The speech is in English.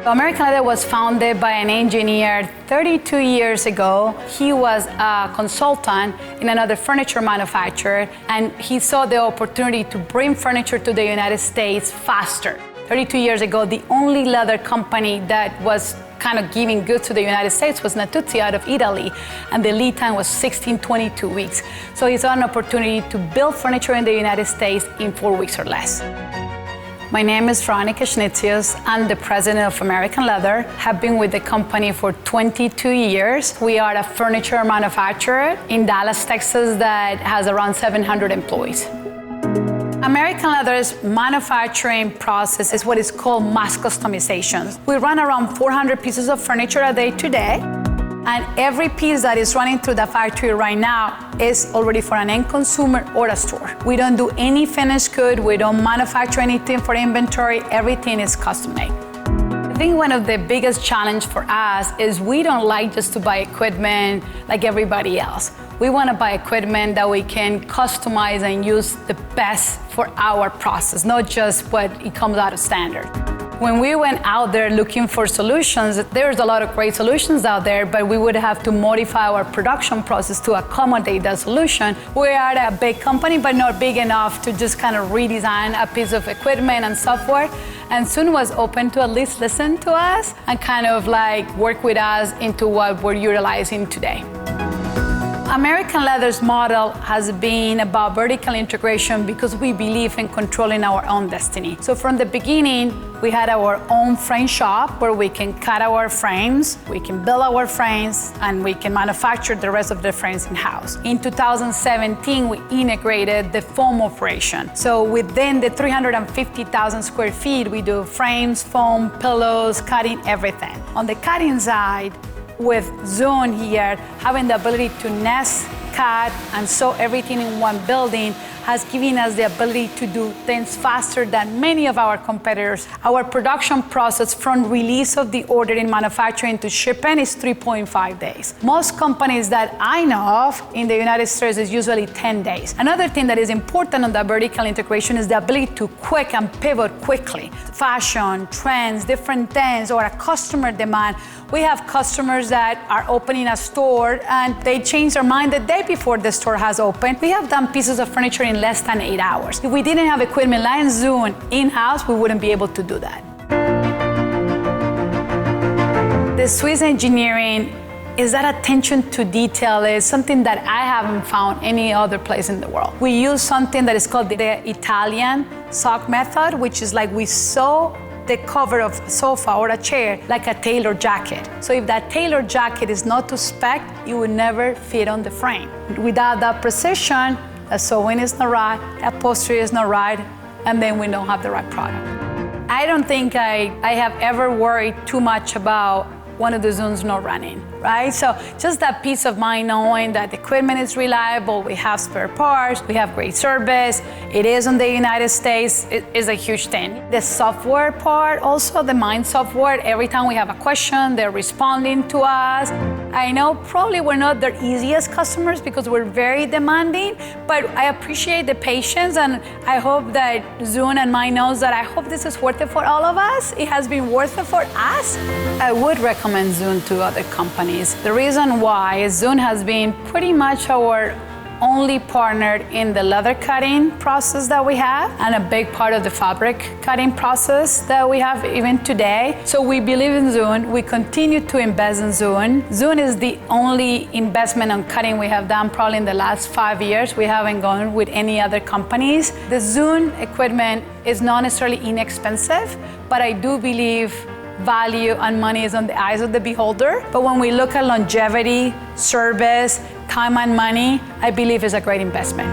American Leather was founded by an engineer 32 years ago. He was a consultant in another furniture manufacturer, and he saw the opportunity to bring furniture to the United States faster. 32 years ago, the only leather company that was kind of giving goods to the United States was Natuzzi out of Italy, and the lead time was 22 weeks. So he saw an opportunity to build furniture in the United States in 4 weeks or less. My name is Veronica Schnitzius. I'm the president of American Leather. Have been with the company for 22 years. We are a furniture manufacturer in Dallas, Texas that has around 700 employees. American Leather's manufacturing process is what is called mass customizations. We run around 400 pieces of furniture a day today. And every piece that is running through the factory right now is already for an end consumer or a store. We don't do any finished good. We don't manufacture anything for inventory. Everything is custom made. I think one of the biggest challenge for us is we don't like just to buy equipment like everybody else. We want to buy equipment that we can customize and use the best for our process, not just what it comes out of standard. When we went out there looking for solutions, there's a lot of great solutions out there, but we would have to modify our production process to accommodate that solution. We are a big company, but not big enough to just kind of redesign a piece of equipment and software. And Zünd was open to at least listen to us and kind of like work with us into what we're utilizing today. American Leather's model has been about vertical integration because we believe in controlling our own destiny. So from the beginning, we had our own frame shop where we can cut our frames, we can build our frames, and we can manufacture the rest of the frames in-house. In 2017, we integrated the foam operation. So within the 350,000 square feet, we do frames, foam, pillows, cutting, everything. On the cutting side, with Zünd here, having the ability to nest, cut, and sew everything in one building has given us the ability to do things faster than many of our competitors. Our production process from release of the order in manufacturing to shipping is 3.5 days. Most companies that I know of in the United States is usually 10 days. Another thing that is important on the vertical integration is the ability to quick and pivot quickly. Fashion, trends, different things, or a customer demand. We have customers that are opening a store and they change their mind the day before the store has opened. We have done pieces of furniture in less than 8 hours. If we didn't have equipment like Zünd in-house, we wouldn't be able to do that. The Swiss engineering is that attention to detail is something that I haven't found any other place in the world. We use something that is called the Italian sock method, which is like we sew the cover of a sofa or a chair like a tailored jacket. So if that tailored jacket is not to spec, it would never fit on the frame. Without that precision, the sewing is not right, the upholstery is not right, and then we don't have the right product. I don't think I have ever worried too much about one of the Zünds not running, right? So just that peace of mind knowing that the equipment is reliable, we have spare parts, we have great service, it is in the United States, it is a huge thing. The software part also, the Mind software, every time we have a question, they're responding to us. I know probably we're not their easiest customers because we're very demanding, but I appreciate the patience, and I hope that Zünd and Mind knows that I hope this is worth it for all of us. It has been worth it for us. I would recommend Zünd to other companies. The reason why is Zünd has been pretty much our only partner in the leather cutting process that we have, and a big part of the fabric cutting process that we have even today. So we believe in Zünd. We continue to invest in Zünd. Zünd is the only investment on cutting we have done probably in the last 5 years. We haven't gone with any other companies. The Zünd equipment is not necessarily inexpensive, but I do believe value and money is on the eyes of the beholder. But when we look at longevity, service, time and money, I believe is a great investment.